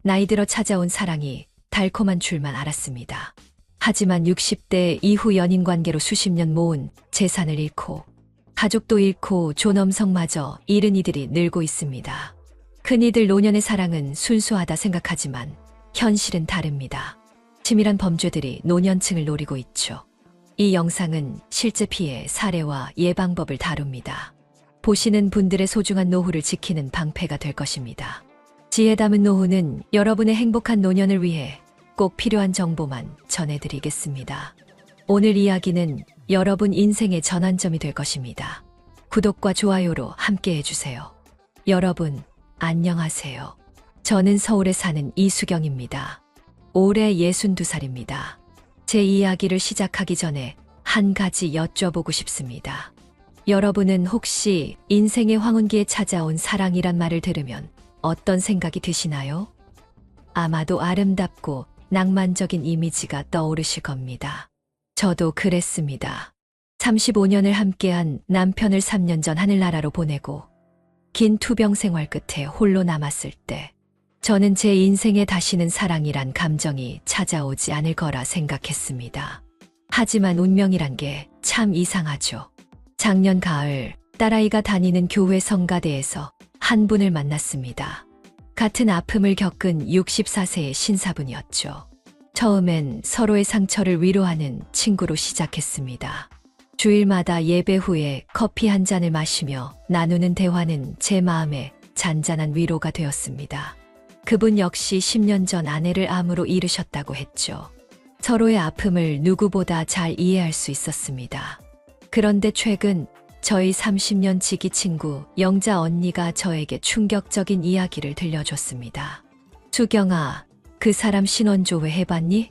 나이 들어 찾아온 사랑이 달콤한 줄만 알았습니다. 하지만 60대 이후 연인 관계로 수십 년 모은 재산을 잃고 가족도 잃고 존엄성마저 잃은 이들이 늘고 있습니다. 흔히들 노년의 사랑은 순수하다 생각하지만 현실은 다릅니다. 치밀한 범죄들이 노년층을 노리고 있죠. 이 영상은 실제 피해 사례와 예방법을 다룹니다. 보시는 분들의 소중한 노후를 지키는 방패가 될 것입니다. 지혜 담은 노후는 여러분의 행복한 노년을 위해 꼭 필요한 정보만 전해드리겠습니다. 오늘 이야기는 여러분 인생의 전환점이 될 것입니다. 구독과 좋아요로 함께 해주세요. 여러분, 안녕하세요. 저는 서울에 사는 이수경입니다. 올해 62살입니다. 제 이야기를 시작하기 전에 한 가지 여쭤보고 싶습니다. 여러분은 혹시 인생의 황혼기에 찾아온 사랑이란 말을 들으면 어떤 생각이 드시나요? 아마도 아름답고 낭만적인 이미지가 떠오르실 겁니다. 저도 그랬습니다. 35년을 함께한 남편을 3년 전 하늘나라로 보내고 긴 투병 생활 끝에 홀로 남았을 때 저는 제 인생에 다시는 사랑이란 감정이 찾아오지 않을 거라 생각했습니다. 하지만 운명이란 게 참 이상하죠. 작년 가을 딸아이가 다니는 교회 성가대에서 한 분을 만났습니다. 같은 아픔을 겪은 64세의 신사분이었죠. 처음엔 서로의 상처를 위로하는 친구로 시작했습니다. 주일마다 예배 후에 커피 한 잔을 마시며 나누는 대화는 제 마음에 잔잔한 위로가 되었습니다. 그분 역시 10년 전 아내를 암으로 잃으셨다고 했죠. 서로의 아픔을 누구보다 잘 이해할 수 있었습니다. 그런데 최근 저희 30년 지기 친구 영자 언니가 저에게 충격적인 이야기를 들려줬습니다. 수경아, 그 사람 신원조회 해봤니?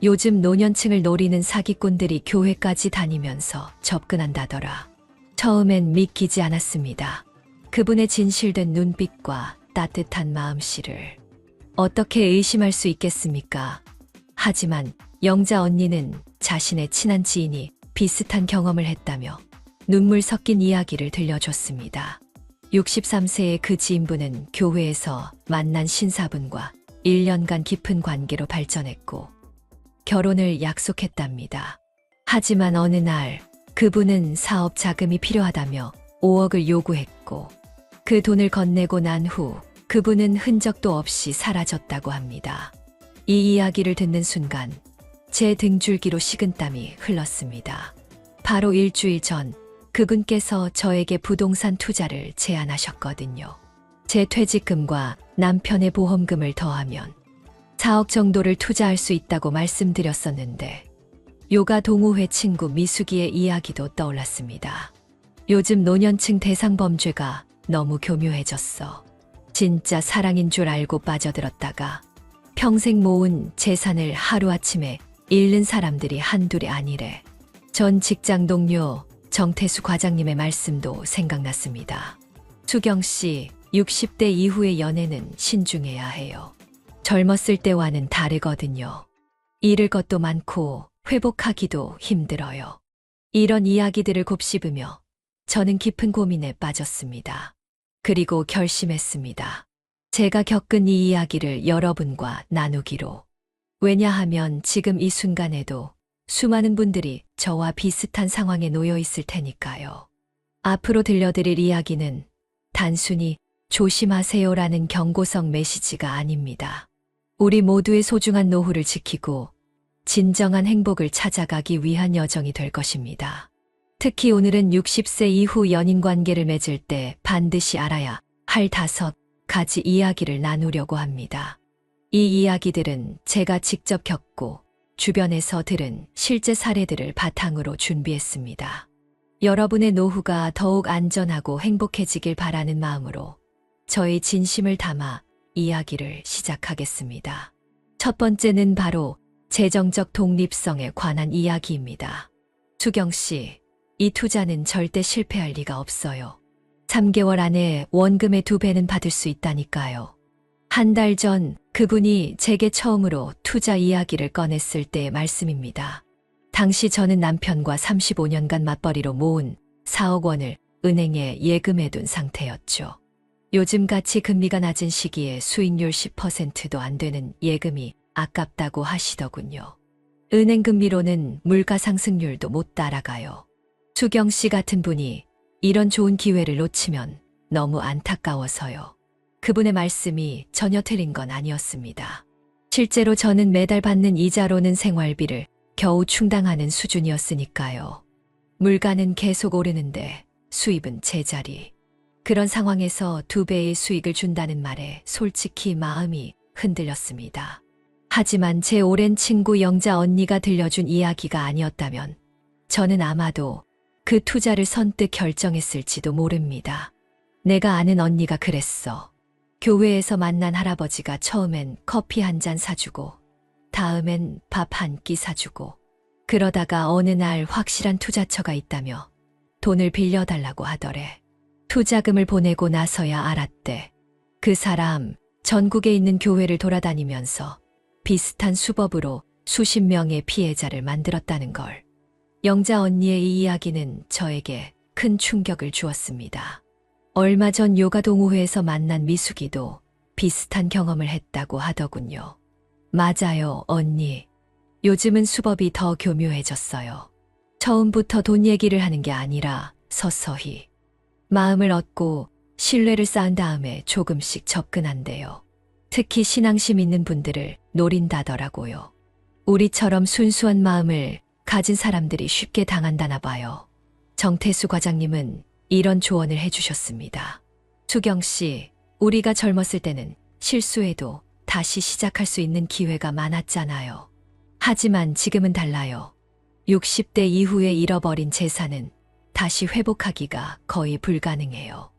요즘 노년층을 노리는 사기꾼들이 교회까지 다니면서 접근한다더라. 처음엔 믿기지 않았습니다. 그분의 진실된 눈빛과 따뜻한 마음씨를 어떻게 의심할 수 있겠습니까? 하지만 영자 언니는 자신의 친한 지인이 비슷한 경험을 했다며 눈물 섞인 이야기를 들려줬습니다. 63세의 그 지인분은 교회에서 만난 신사분과 1년간 깊은 관계로 발전했고 결혼을 약속했답니다. 하지만 어느 날 그분은 사업 자금이 필요하다며 5억을 요구했고 그 돈을 건네고 난 후 그분은 흔적도 없이 사라졌다고 합니다. 이 이야기를 듣는 순간 제 등줄기로 식은땀이 흘렀습니다. 바로 일주일 전 그분께서 저에게 부동산 투자를 제안하셨거든요. 제 퇴직금과 남편의 보험금을 더하면 4억 정도를 투자할 수 있다고 말씀드렸었는데 요가 동호회 친구 미숙이의 이야기도 떠올랐습니다. 요즘 노년층 대상 범죄가 너무 교묘해졌어. 진짜 사랑인 줄 알고 빠져들었다가 평생 모은 재산을 하루아침에 잃는 사람들이 한둘이 아니래. 전 직장 동료 정태수 과장님의 말씀도 생각났습니다. 수경 씨, 60대 이후의 연애는 신중해야 해요. 젊었을 때와는 다르거든요. 잃을 것도 많고 회복하기도 힘들어요. 이런 이야기들을 곱씹으며 저는 깊은 고민에 빠졌습니다. 그리고 결심했습니다. 제가 겪은 이 이야기를 여러분과 나누기로. 왜냐하면 지금 이 순간에도 수많은 분들이 저와 비슷한 상황에 놓여 있을 테니까요. 앞으로 들려드릴 이야기는 단순히 조심하세요라는 경고성 메시지가 아닙니다. 우리 모두의 소중한 노후를 지키고 진정한 행복을 찾아가기 위한 여정이 될 것입니다. 특히 오늘은 60세 이후 연인 관계를 맺을 때 반드시 알아야 할 5가지 이야기를 나누려고 합니다. 이 이야기들은 제가 직접 겪고 주변에서 들은 실제 사례들을 바탕으로 준비했습니다. 여러분의 노후가 더욱 안전하고 행복해지길 바라는 마음으로 저의 진심을 담아 이야기를 시작하겠습니다. 첫 번째는 바로 재정적 독립성에 관한 이야기입니다. 수경 씨, 이 투자는 절대 실패할 리가 없어요. 3개월 안에 원금의 2배는 받을 수 있다니까요. 한 달 전 그분이 제게 처음으로 투자 이야기를 꺼냈을 때의 말씀입니다. 당시 저는 남편과 35년간 맞벌이로 모은 4억 원을 은행에 예금해둔 상태였죠. 요즘같이 금리가 낮은 시기에 수익률 10%도 안 되는 예금이 아깝다고 하시더군요. 은행 금리로는 물가 상승률도 못 따라가요. 수경 씨 같은 분이 이런 좋은 기회를 놓치면 너무 안타까워서요. 그분의 말씀이 전혀 틀린 건 아니었습니다. 실제로 저는 매달 받는 이자로는 생활비를 겨우 충당하는 수준이었으니까요. 물가는 계속 오르는데 수입은 제자리. 그런 상황에서 2배의 수익을 준다는 말에 솔직히 마음이 흔들렸습니다. 하지만 제 오랜 친구 영자 언니가 들려준 이야기가 아니었다면 저는 아마도 그 투자를 선뜻 결정했을지도 모릅니다. 내가 아는 언니가 그랬어. 교회에서 만난 할아버지가 처음엔 커피 한 잔 사주고 다음엔 밥 한 끼 사주고 그러다가 어느 날 확실한 투자처가 있다며 돈을 빌려달라고 하더래. 투자금을 보내고 나서야 알았대. 그 사람 전국에 있는 교회를 돌아다니면서 비슷한 수법으로 수십 명의 피해자를 만들었다는 걸. 영자 언니의 이 이야기는 저에게 큰 충격을 주었습니다. 얼마 전 요가 동호회에서 만난 미숙이도 비슷한 경험을 했다고 하더군요. 맞아요, 언니. 요즘은 수법이 더 교묘해졌어요. 처음부터 돈 얘기를 하는 게 아니라 서서히 마음을 얻고 신뢰를 쌓은 다음에 조금씩 접근한대요. 특히 신앙심 있는 분들을 노린다더라고요. 우리처럼 순수한 마음을 가진 사람들이 쉽게 당한다나 봐요. 정태수 과장님은 이런 조언을 해주셨습니다. 수경 씨, 우리가 젊었을 때는 실수해도 다시 시작할 수 있는 기회가 많았잖아요. 하지만 지금은 달라요. 60대 이후에 잃어버린 재산은 다시 회복하기가 거의 불가능해요.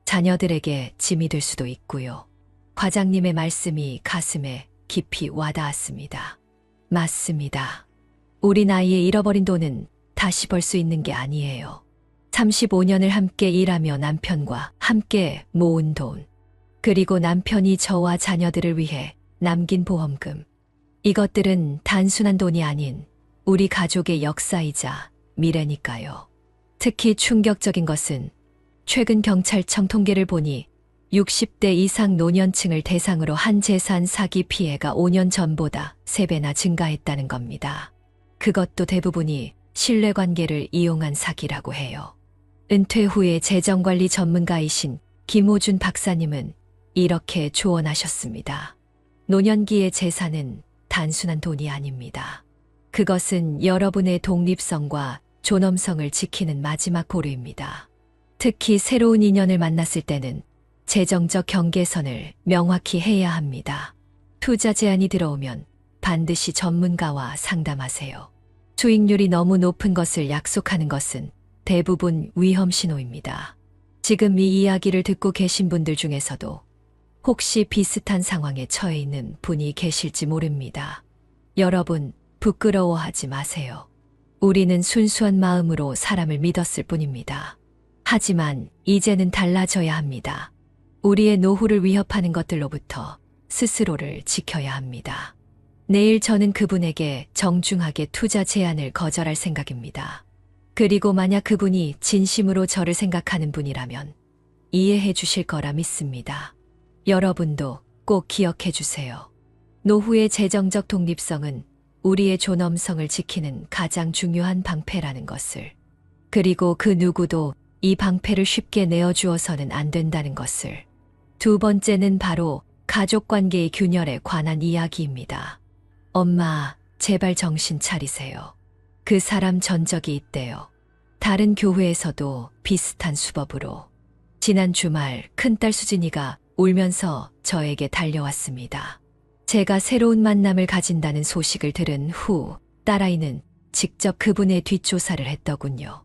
자녀들에게 짐이 될 수도 있고요. 과장님의 말씀이 가슴에 깊이 와닿았습니다. 맞습니다. 우리 나이에 잃어버린 돈은 다시 벌 수 있는 게 아니에요. 35년을 함께 일하며 남편과 함께 모은 돈, 그리고 남편이 저와 자녀들을 위해 남긴 보험금. 이것들은 단순한 돈이 아닌 우리 가족의 역사이자 미래니까요. 특히 충격적인 것은 최근 경찰청 통계를 보니 60대 이상 노년층을 대상으로 한 재산 사기 피해가 5년 전보다 3배나 증가했다는 겁니다. 그것도 대부분이 신뢰관계를 이용한 사기라고 해요. 은퇴 후에 재정관리 전문가이신 김호준 박사님은 이렇게 조언하셨습니다. 노년기의 재산은 단순한 돈이 아닙니다. 그것은 여러분의 독립성과 존엄성을 지키는 마지막 보루입니다. 특히 새로운 인연을 만났을 때는 재정적 경계선을 명확히 해야 합니다. 투자 제안이 들어오면 반드시 전문가와 상담하세요. 수익률이 너무 높은 것을 약속하는 것은 대부분 위험 신호입니다. 지금 이 이야기를 듣고 계신 분들 중에서도 혹시 비슷한 상황에 처해 있는 분이 계실지 모릅니다. 여러분, 부끄러워하지 마세요. 우리는 순수한 마음으로 사람을 믿었을 뿐입니다. 하지만 이제는 달라져야 합니다. 우리의 노후를 위협하는 것들로부터 스스로를 지켜야 합니다. 내일 저는 그분에게 정중하게 투자 제안을 거절할 생각입니다. 그리고 만약 그분이 진심으로 저를 생각하는 분이라면 이해해 주실 거라 믿습니다. 여러분도 꼭 기억해 주세요. 노후의 재정적 독립성은 우리의 존엄성을 지키는 가장 중요한 방패라는 것을, 그리고 그 누구도 이 방패를 쉽게 내어주어서는 안 된다는 것을. 두 번째는 바로 가족관계의 균열에 관한 이야기입니다. 엄마, 제발 정신 차리세요. 그 사람 전적이 있대요. 다른 교회에서도 비슷한 수법으로. 지난 주말 큰딸 수진이가 울면서 저에게 달려왔습니다. 제가 새로운 만남을 가진다는 소식을 들은 후 딸아이는 직접 그분의 뒷조사를 했더군요.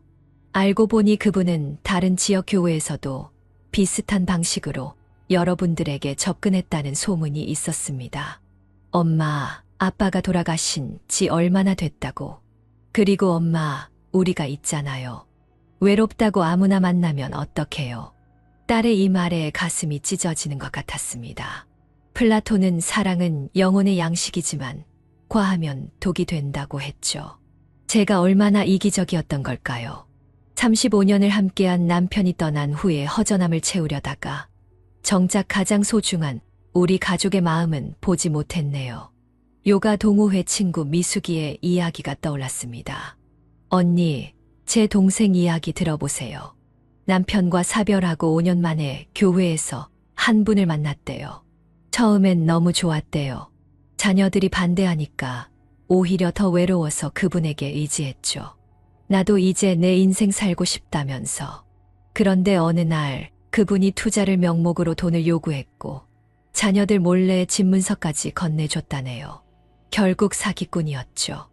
알고 보니 그분은 다른 지역 교회에서도 비슷한 방식으로 여러분들에게 접근했다는 소문이 있었습니다. 엄마, 아빠가 돌아가신 지 얼마나 됐다고. 그리고 엄마, 우리가 있잖아요. 외롭다고 아무나 만나면 어떡해요. 딸의 이 말에 가슴이 찢어지는 것 같았습니다. 플라톤은 사랑은 영혼의 양식이지만 과하면 독이 된다고 했죠. 제가 얼마나 이기적이었던 걸까요? 35년을 함께한 남편이 떠난 후에 허전함을 채우려다가 정작 가장 소중한 우리 가족의 마음은 보지 못했네요. 요가 동호회 친구 미숙이의 이야기가 떠올랐습니다. 언니, 제 동생 이야기 들어보세요. 남편과 사별하고 5년 만에 교회에서 한 분을 만났대요. 처음엔 너무 좋았대요. 자녀들이 반대하니까 오히려 더 외로워서 그분에게 의지했죠. 나도 이제 내 인생 살고 싶다면서. 그런데 어느 날 그분이 투자를 명목으로 돈을 요구했고 자녀들 몰래 집문서까지 건네줬다네요. 결국 사기꾼이었죠.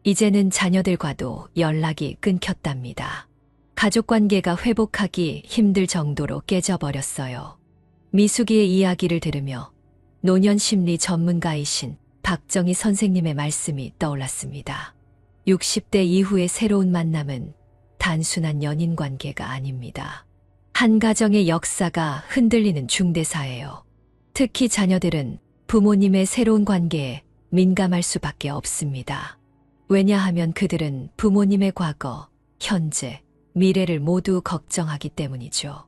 이제는 자녀들과도 연락이 끊겼답니다. 가족관계가 회복하기 힘들 정도로 깨져버렸어요. 미숙이의 이야기를 들으며 노년심리 전문가이신 박정희 선생님의 말씀이 떠올랐습니다. 60대 이후의 새로운 만남은 단순한 연인관계가 아닙니다. 한 가정의 역사가 흔들리는 중대사예요. 특히 자녀들은 부모님의 새로운 관계에 민감할 수밖에 없습니다. 왜냐하면 그들은 부모님의 과거, 현재, 미래를 모두 걱정하기 때문이죠.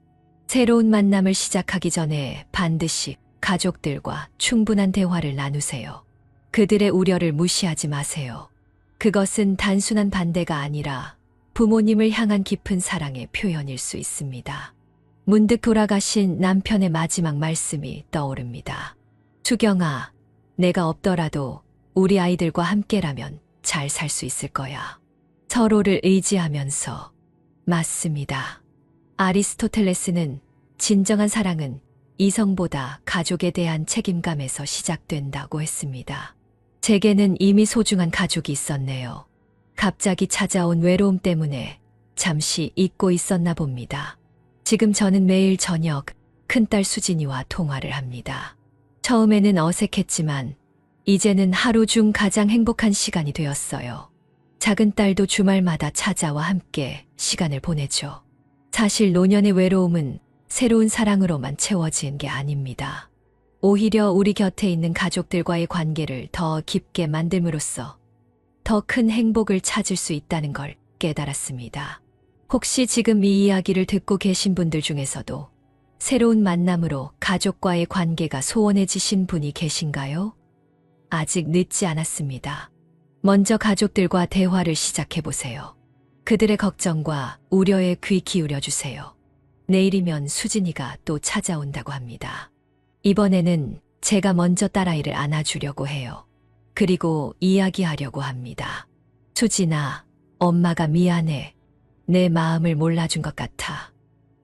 새로운 만남을 시작하기 전에 반드시 가족들과 충분한 대화를 나누세요. 그들의 우려를 무시하지 마세요. 그것은 단순한 반대가 아니라 부모님을 향한 깊은 사랑의 표현일 수 있습니다. 문득 돌아가신 남편의 마지막 말씀이 떠오릅니다. 수경아, 내가 없더라도 우리 아이들과 함께라면 잘 살 수 있을 거야. 서로를 의지하면서. 맞습니다. 아리스토텔레스는 진정한 사랑은 이성보다 가족에 대한 책임감에서 시작된다고 했습니다. 제게는 이미 소중한 가족이 있었네요. 갑자기 찾아온 외로움 때문에 잠시 잊고 있었나 봅니다. 지금 저는 매일 저녁 큰딸 수진이와 통화를 합니다. 처음에는 어색했지만 이제는 하루 중 가장 행복한 시간이 되었어요. 작은 딸도 주말마다 찾아와 함께 시간을 보내죠. 사실 노년의 외로움은 새로운 사랑으로만 채워진 게 아닙니다. 오히려 우리 곁에 있는 가족들과의 관계를 더 깊게 만듦으로써 더 큰 행복을 찾을 수 있다는 걸 깨달았습니다. 혹시 지금 이 이야기를 듣고 계신 분들 중에서도 새로운 만남으로 가족과의 관계가 소원해지신 분이 계신가요? 아직 늦지 않았습니다. 먼저 가족들과 대화를 시작해보세요. 그들의 걱정과 우려에 귀 기울여주세요. 내일이면 수진이가 또 찾아온다고 합니다. 이번에는 제가 먼저 딸아이를 안아주려고 해요. 그리고 이야기하려고 합니다. 수진아, 엄마가 미안해. 내 마음을 몰라준 것 같아.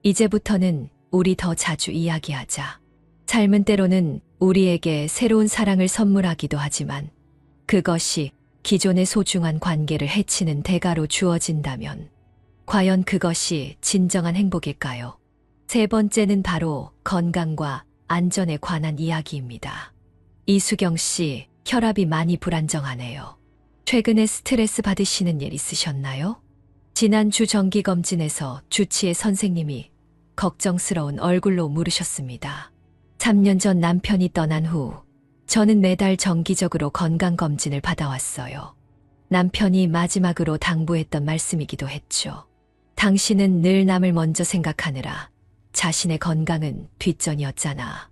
이제부터는 우리 더 자주 이야기하자. 삶은 때로는 우리에게 새로운 사랑을 선물하기도 하지만 그것이 기존의 소중한 관계를 해치는 대가로 주어진다면 과연 그것이 진정한 행복일까요? 세 번째는 바로 건강과 안전에 관한 이야기입니다. 이수경 씨, 혈압이 많이 불안정하네요. 최근에 스트레스 받으시는 일 있으셨나요? 지난주 정기검진에서 주치의 선생님이 걱정스러운 얼굴로 물으셨습니다. 3년 전 남편이 떠난 후 저는 매달 정기적으로 건강검진을 받아왔어요. 남편이 마지막으로 당부했던 말씀이기도 했죠. 당신은 늘 남을 먼저 생각하느라 자신의 건강은 뒷전이었잖아.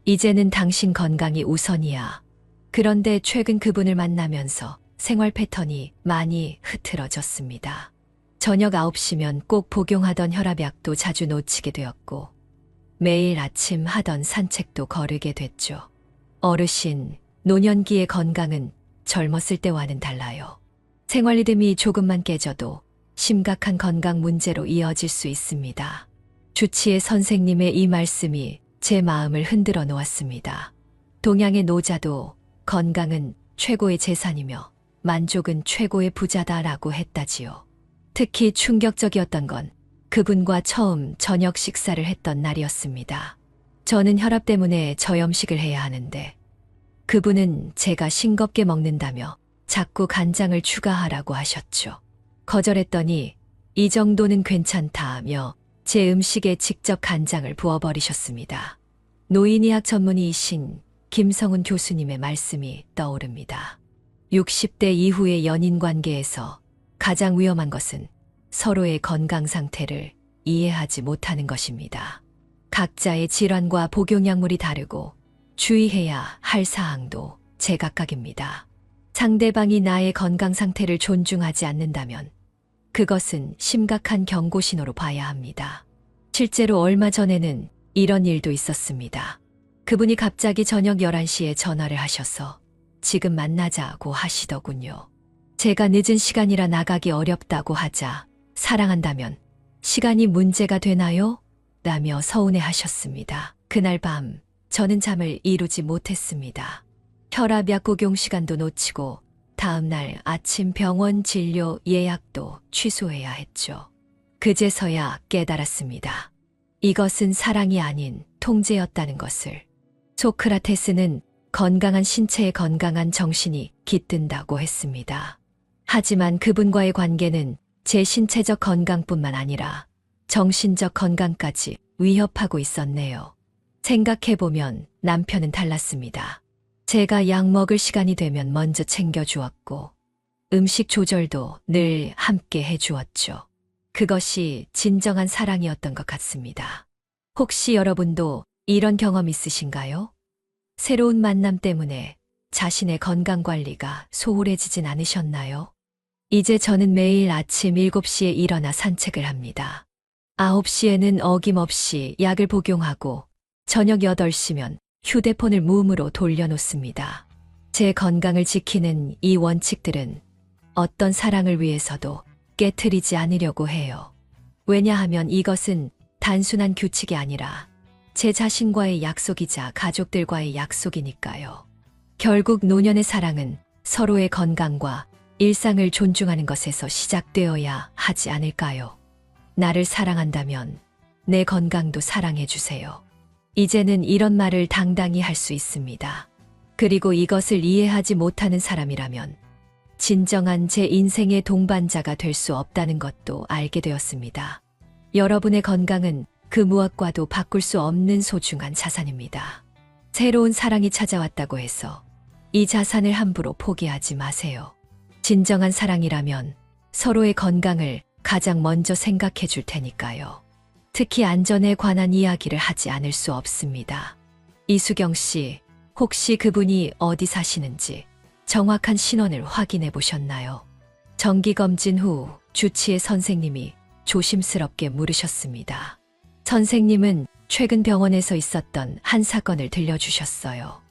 이제는 당신 건강이 우선이야. 그런데 최근 그분을 만나면서 생활 패턴이 많이 흐트러졌습니다. 저녁 9시면 꼭 복용하던 혈압약도 자주 놓치게 되었고 매일 아침 하던 산책도 거르게 됐죠. 어르신, 노년기의 건강은 젊었을 때와는 달라요. 생활 리듬이 조금만 깨져도 심각한 건강 문제로 이어질 수 있습니다. 주치의 선생님의 이 말씀이 제 마음을 흔들어 놓았습니다. 동양의 노자도 건강은 최고의 재산이며 만족은 최고의 부자다라고 했다지요. 특히 충격적이었던 건 그분과 처음 저녁 식사를 했던 날이었습니다. 저는 혈압 때문에 저염식을 해야 하는데 그분은 제가 싱겁게 먹는다며 자꾸 간장을 추가하라고 하셨죠. 거절했더니 이 정도는 괜찮다며 제 음식에 직접 간장을 부어버리셨습니다. 노인의학 전문의이신 김성훈 교수님의 말씀이 떠오릅니다. 60대 이후의 연인 관계에서 가장 위험한 것은 서로의 건강 상태를 이해하지 못하는 것입니다. 각자의 질환과 복용약물이 다르고 주의해야 할 사항도 제각각입니다. 상대방이 나의 건강 상태를 존중하지 않는다면 그것은 심각한 경고 신호로 봐야 합니다. 실제로 얼마 전에는 이런 일도 있었습니다. 그분이 갑자기 저녁 11시에 전화를 하셔서 지금 만나자고 하시더군요. 제가 늦은 시간이라 나가기 어렵다고 하자 사랑한다면 시간이 문제가 되나요? 라며 서운해 하셨습니다. 그날 밤 저는 잠을 이루지 못했습니다. 혈압약 복용 시간도 놓치고 다음날 아침 병원 진료 예약도 취소해야 했죠. 그제서야 깨달았습니다. 이것은 사랑이 아닌 통제였다는 것을. 소크라테스는 건강한 신체에 건강한 정신이 깃든다고 했습니다. 하지만 그분과의 관계는 제 신체적 건강뿐만 아니라 정신적 건강까지 위협하고 있었네요. 생각해보면 남편은 달랐습니다. 제가 약 먹을 시간이 되면 먼저 챙겨주었고 음식 조절도 늘 함께 해주었죠. 그것이 진정한 사랑이었던 것 같습니다. 혹시 여러분도 이런 경험 있으신가요? 새로운 만남 때문에 자신의 건강 관리가 소홀해지진 않으셨나요? 이제 저는 매일 아침 7시에 일어나 산책을 합니다. 9시에는 어김없이 약을 복용하고 저녁 8시면 휴대폰을 무음으로 돌려놓습니다. 제 건강을 지키는 이 원칙들은 어떤 사랑을 위해서도 깨트리지 않으려고 해요. 왜냐하면 이것은 단순한 규칙이 아니라 제 자신과의 약속이자 가족들과의 약속이니까요. 결국 노년의 사랑은 서로의 건강과 일상을 존중하는 것에서 시작되어야 하지 않을까요? 나를 사랑한다면 내 건강도 사랑해주세요. 이제는 이런 말을 당당히 할 수 있습니다. 그리고 이것을 이해하지 못하는 사람이라면 진정한 제 인생의 동반자가 될 수 없다는 것도 알게 되었습니다. 여러분의 건강은 그 무엇과도 바꿀 수 없는 소중한 자산입니다. 새로운 사랑이 찾아왔다고 해서 이 자산을 함부로 포기하지 마세요. 진정한 사랑이라면 서로의 건강을 가장 먼저 생각해 줄 테니까요. 특히 안전에 관한 이야기를 하지 않을 수 없습니다. 이수경 씨, 혹시 그분이 어디 사시는지 정확한 신원을 확인해 보셨나요? 정기검진 후 주치의 선생님이 조심스럽게 물으셨습니다. 선생님은 최근 병원에서 있었던 한 사건을 들려주셨어요.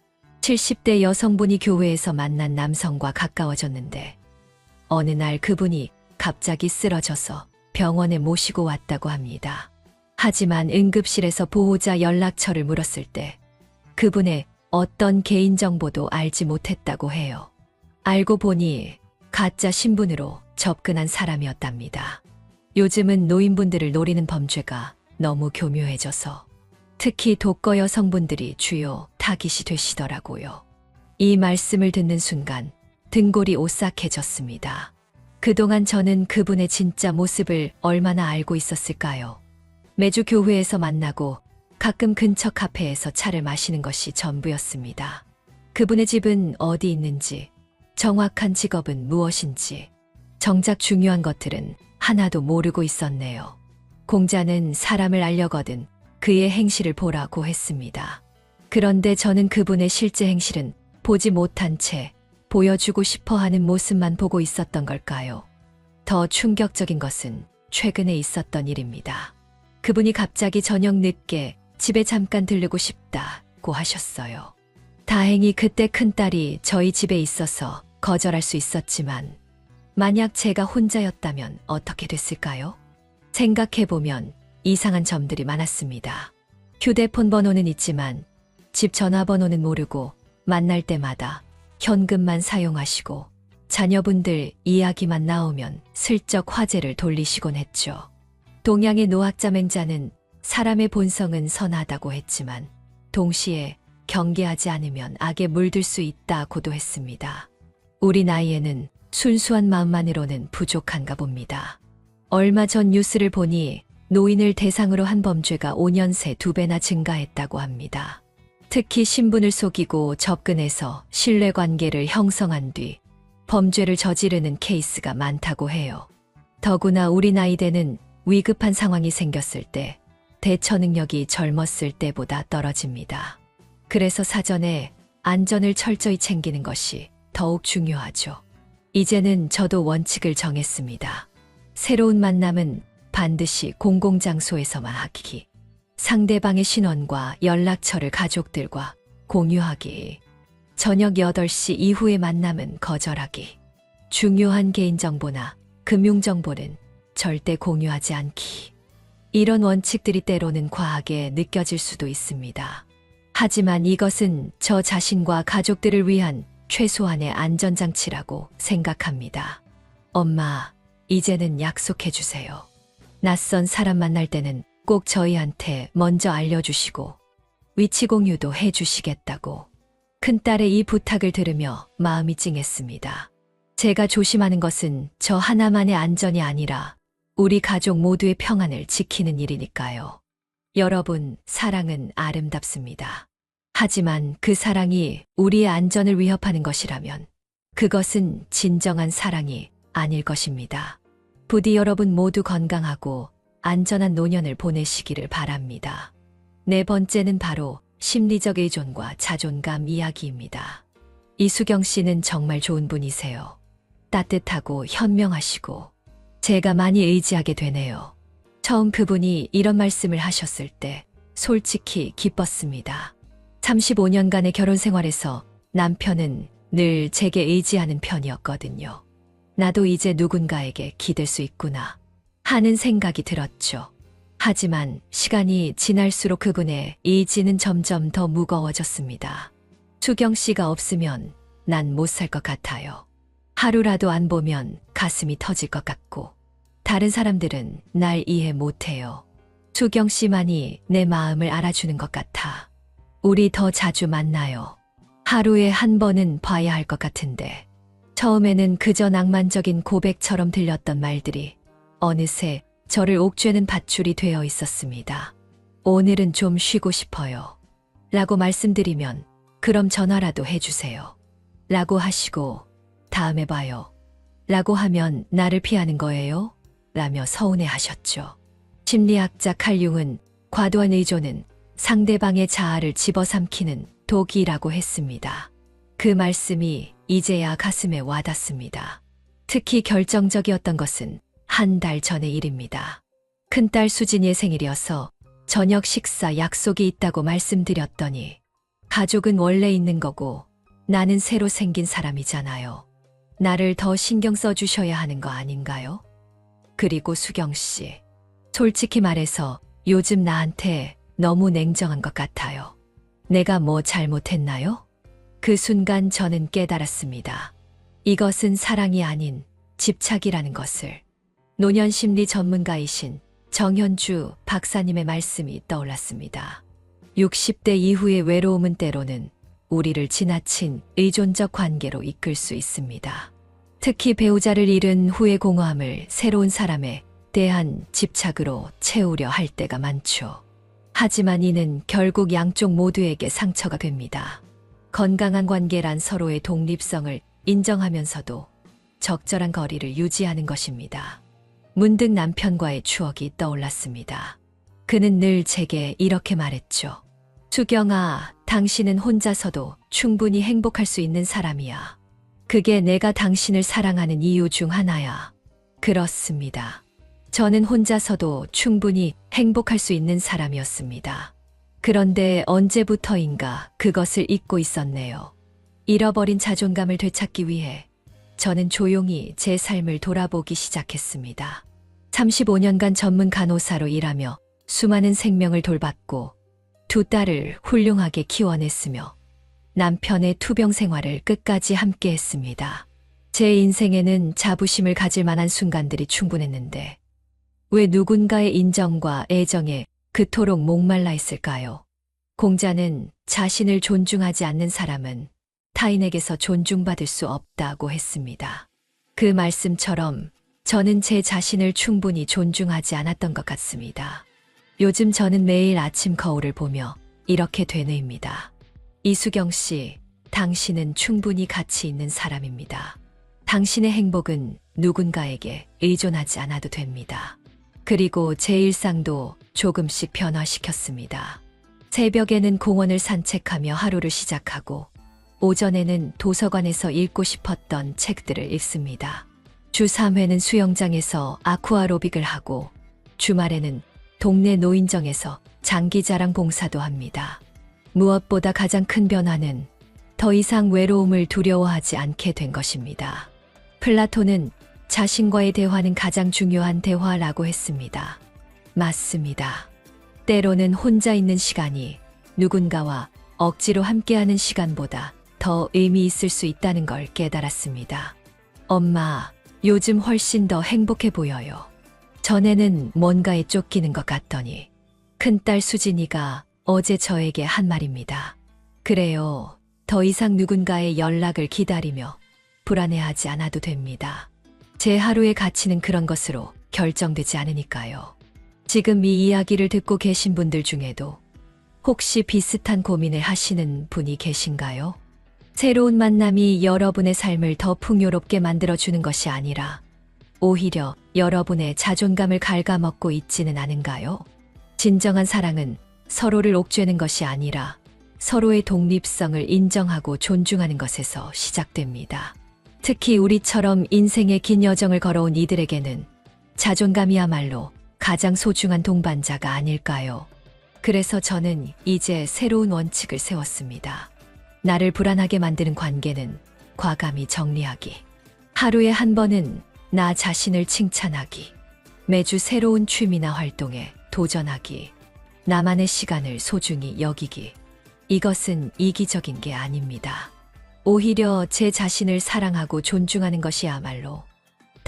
70대 여성분이 교회에서 만난 남성과 가까워졌는데 어느 날 그분이 갑자기 쓰러져서 병원에 모시고 왔다고 합니다. 하지만 응급실에서 보호자 연락처를 물었을 때 그분의 어떤 개인정보도 알지 못했다고 해요. 알고 보니 가짜 신분으로 접근한 사람이었답니다. 요즘은 노인분들을 노리는 범죄가 너무 교묘해져서 특히 독거 여성분들이 주요 타깃이 되시더라고요. 이 말씀을 듣는 순간 등골이 오싹해졌습니다. 그동안 저는 그분의 진짜 모습을 얼마나 알고 있었을까요? 매주 교회에서 만나고 가끔 근처 카페에서 차를 마시는 것이 전부였습니다. 그분의 집은 어디 있는지, 정확한 직업은 무엇인지, 정작 중요한 것들은 하나도 모르고 있었네요. 공자는 사람을 알려거든 그의 행실을 보라고 했습니다. 그런데 저는 그분의 실제 행실은 보지 못한 채 보여주고 싶어 하는 모습만 보고 있었던 걸까요? 더 충격적인 것은 최근에 있었던 일입니다. 그분이 갑자기 저녁 늦게 집에 잠깐 들르고 싶다고 하셨어요. 다행히 그때 큰딸이 저희 집에 있어서 거절할 수 있었지만 만약 제가 혼자였다면 어떻게 됐을까요? 생각해보면 이상한 점들이 많았습니다. 휴대폰 번호는 있지만 집 전화번호는 모르고 만날 때마다 현금만 사용하시고 자녀분들 이야기만 나오면 슬쩍 화제를 돌리시곤 했죠. 동양의 노학자 맹자는 사람의 본성은 선하다고 했지만 동시에 경계하지 않으면 악에 물들 수 있다고도 했습니다. 우리 나이에는 순수한 마음만으로는 부족한가 봅니다. 얼마 전 뉴스를 보니 노인을 대상으로 한 범죄가 5년 새 2배나 증가했다고 합니다. 특히 신분을 속이고 접근해서 신뢰관계를 형성한 뒤 범죄를 저지르는 케이스가 많다고 해요. 더구나 우리 나이대는 위급한 상황이 생겼을 때 대처 능력이 젊었을 때보다 떨어집니다. 그래서 사전에 안전을 철저히 챙기는 것이 더욱 중요하죠. 이제는 저도 원칙을 정했습니다. 새로운 만남은 반드시 공공장소에서만 하기. 상대방의 신원과 연락처를 가족들과 공유하기. 저녁 8시 이후의 만남은 거절하기. 중요한 개인정보나 금융정보는 절대 공유하지 않기. 이런 원칙들이 때로는 과하게 느껴질 수도 있습니다. 하지만 이것은 저 자신과 가족들을 위한 최소한의 안전장치라고 생각합니다. 엄마, 이제는 약속해 주세요. 낯선 사람 만날 때는 꼭 저희한테 먼저 알려주시고 위치 공유도 해 주시겠다고. 큰딸의 이 부탁을 들으며 마음이 찡했습니다. 제가 조심하는 것은 저 하나만의 안전이 아니라 우리 가족 모두의 평안을 지키는 일이니까요. 여러분, 사랑은 아름답습니다. 하지만 그 사랑이 우리의 안전을 위협하는 것이라면 그것은 진정한 사랑이 아닐 것입니다. 부디 여러분 모두 건강하고 안전한 노년을 보내시기를 바랍니다. 네 번째는 바로 심리적 의존과 자존감 이야기입니다. 이수경 씨는 정말 좋은 분이세요. 따뜻하고 현명하시고 제가 많이 의지하게 되네요. 처음 그분이 이런 말씀을 하셨을 때 솔직히 기뻤습니다. 35년간의 결혼 생활에서 남편은 늘 제게 의지하는 편이었거든요. 나도 이제 누군가에게 기댈 수 있구나 하는 생각이 들었죠. 하지만 시간이 지날수록 그분의 의지는 점점 더 무거워졌습니다. 수경 씨가 없으면 난 못 살 것 같아요. 하루라도 안 보면 가슴이 터질 것 같고 다른 사람들은 날 이해 못해요. 수경 씨만이 내 마음을 알아주는 것 같아. 우리 더 자주 만나요. 하루에 한 번은 봐야 할 것 같은데. 처음에는 그저 낭만적인 고백처럼 들렸던 말들이 어느새 저를 옥죄는 밧줄이 되어 있었습니다. 오늘은 좀 쉬고 싶어요. 라고 말씀드리면 그럼 전화라도 해주세요. 라고 하시고 다음에 봐요. 라고 하면 나를 피하는 거예요? 라며 서운해 하셨죠. 심리학자 칼 융은 과도한 의존은 상대방의 자아를 집어삼키는 독이라고 했습니다. 그 말씀이 이제야 가슴에 와닿습니다. 특히 결정적이었던 것은 한 달 전의 일입니다. 큰딸 수진이의 생일이어서 저녁 식사 약속이 있다고 말씀드렸더니 가족은 원래 있는 거고 나는 새로 생긴 사람이잖아요. 나를 더 신경 써주셔야 하는 거 아닌가요? 그리고 수경 씨, 솔직히 말해서 요즘 나한테 너무 냉정한 것 같아요. 내가 뭐 잘못했나요? 그 순간 저는 깨달았습니다. 이것은 사랑이 아닌 집착이라는 것을. 노년심리 전문가이신 정현주 박사님의 말씀이 떠올랐습니다. 60대 이후의 외로움은 때로는 우리를 지나친 의존적 관계로 이끌 수 있습니다. 특히 배우자를 잃은 후의 공허함을 새로운 사람에 대한 집착으로 채우려 할 때가 많죠. 하지만 이는 결국 양쪽 모두에게 상처가 됩니다. 건강한 관계란 서로의 독립성을 인정하면서도 적절한 거리를 유지하는 것입니다. 문득 남편과의 추억이 떠올랐습니다. 그는 늘 제게 이렇게 말했죠. 수경아, 당신은 혼자서도 충분히 행복할 수 있는 사람이야. 그게 내가 당신을 사랑하는 이유 중 하나야. 그렇습니다. 저는 혼자서도 충분히 행복할 수 있는 사람이었습니다. 그런데 언제부터인가 그것을 잊고 있었네요. 잃어버린 자존감을 되찾기 위해 저는 조용히 제 삶을 돌아보기 시작했습니다. 35년간 전문 간호사로 일하며 수많은 생명을 돌봤고 두 딸을 훌륭하게 키워냈으며 남편의 투병 생활을 끝까지 함께 했습니다. 제 인생에는 자부심을 가질 만한 순간들이 충분했는데 왜 누군가의 인정과 애정에 그토록 목말라 있을까요? 공자는 자신을 존중하지 않는 사람은 타인에게서 존중받을 수 없다고 했습니다. 그 말씀처럼 저는 제 자신을 충분히 존중하지 않았던 것 같습니다. 요즘 저는 매일 아침 거울을 보며 이렇게 되뇌입니다. 이수경 씨, 당신은 충분히 가치 있는 사람입니다. 당신의 행복은 누군가에게 의존하지 않아도 됩니다. 그리고 제 일상도 조금씩 변화시켰습니다. 새벽에는 공원을 산책하며 하루를 시작하고 오전에는 도서관에서 읽고 싶었던 책들을 읽습니다. 주 3회는 수영장에서 아쿠아로빅을 하고 주말에는 동네 노인정에서 장기자랑 봉사도 합니다. 무엇보다 가장 큰 변화는 더 이상 외로움을 두려워하지 않게 된 것입니다. 플라톤은 자신과의 대화는 가장 중요한 대화라고 했습니다. 맞습니다. 때로는 혼자 있는 시간이 누군가와 억지로 함께하는 시간보다 더 의미 있을 수 있다는 걸 깨달았습니다. 엄마, 요즘 훨씬 더 행복해 보여요. 전에는 뭔가에 쫓기는 것 같더니 큰딸 수진이가 어제 저에게 한 말입니다. 그래요. 더 이상 누군가의 연락을 기다리며 불안해하지 않아도 됩니다. 제 하루의 가치는 그런 것으로 결정되지 않으니까요. 지금 이 이야기를 듣고 계신 분들 중에도 혹시 비슷한 고민을 하시는 분이 계신가요? 새로운 만남이 여러분의 삶을 더 풍요롭게 만들어주는 것이 아니라 오히려 여러분의 자존감을 갉아먹고 있지는 않은가요? 진정한 사랑은 서로를 옥죄는 것이 아니라 서로의 독립성을 인정하고 존중하는 것에서 시작됩니다. 특히 우리처럼 인생의 긴 여정을 걸어온 이들에게는 자존감이야말로 가장 소중한 동반자가 아닐까요? 그래서 저는 이제 새로운 원칙을 세웠습니다. 나를 불안하게 만드는 관계는 과감히 정리하기. 하루에 한 번은 나 자신을 칭찬하기. 매주 새로운 취미나 활동에 도전하기. 나만의 시간을 소중히 여기기. 이것은 이기적인 게 아닙니다. 오히려 제 자신을 사랑하고 존중하는 것이야말로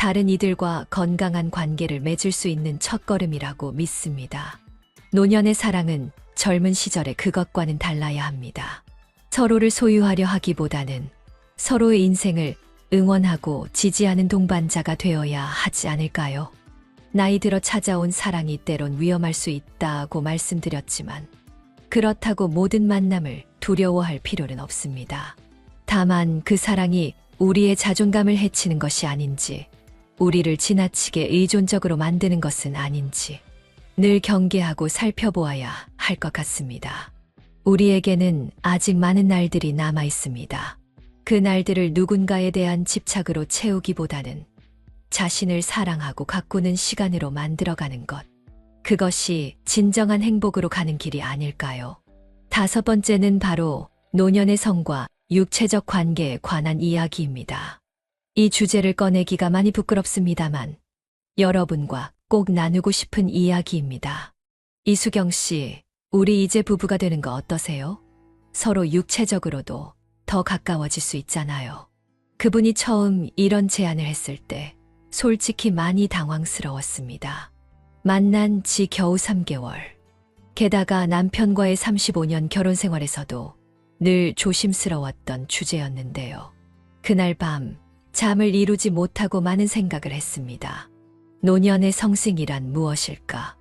다른 이들과 건강한 관계를 맺을 수 있는 첫걸음이라고 믿습니다. 노년의 사랑은 젊은 시절의 그것과는 달라야 합니다. 서로를 소유하려 하기보다는 서로의 인생을 응원하고 지지하는 동반자가 되어야 하지 않을까요? 나이 들어 찾아온 사랑이 때론 위험할 수 있다고 말씀드렸지만 그렇다고 모든 만남을 두려워할 필요는 없습니다. 다만 그 사랑이 우리의 자존감을 해치는 것이 아닌지, 우리를 지나치게 의존적으로 만드는 것은 아닌지 늘 경계하고 살펴보아야 할 것 같습니다. 우리에게는 아직 많은 날들이 남아 있습니다. 그 날들을 누군가에 대한 집착으로 채우기보다는 자신을 사랑하고 가꾸는 시간으로 만들어가는 것. 그것이 진정한 행복으로 가는 길이 아닐까요? 5번째는 바로 노년의 성과 육체적 관계에 관한 이야기입니다. 이 주제를 꺼내기가 많이 부끄럽습니다만 여러분과 꼭 나누고 싶은 이야기입니다. 이수경 씨, 우리 이제 부부가 되는 거 어떠세요? 서로 육체적으로도 더 가까워질 수 있잖아요. 그분이 처음 이런 제안을 했을 때 솔직히 많이 당황스러웠습니다. 만난 지 겨우 3개월. 게다가 남편과의 35년 결혼 생활에서도 늘 조심스러웠던 주제였는데요. 그날 밤 잠을 이루지 못하고 많은 생각을 했습니다. 노년의 성승이란 무엇일까?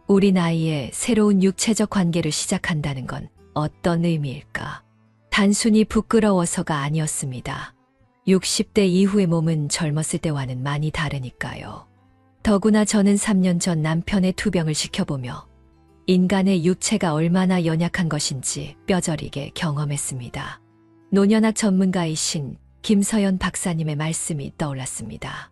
우리 나이에 새로운 육체적 관계를 시작한다는 건 어떤 의미일까? 단순히 부끄러워서가 아니었습니다. 60대 이후의 몸은 젊었을 때와는 많이 다르니까요. 더구나 저는 3년 전 남편의 투병을 지켜보며 인간의 육체가 얼마나 연약한 것인지 뼈저리게 경험했습니다. 노년학 전문가이신 김서연 박사님의 말씀이 떠올랐습니다.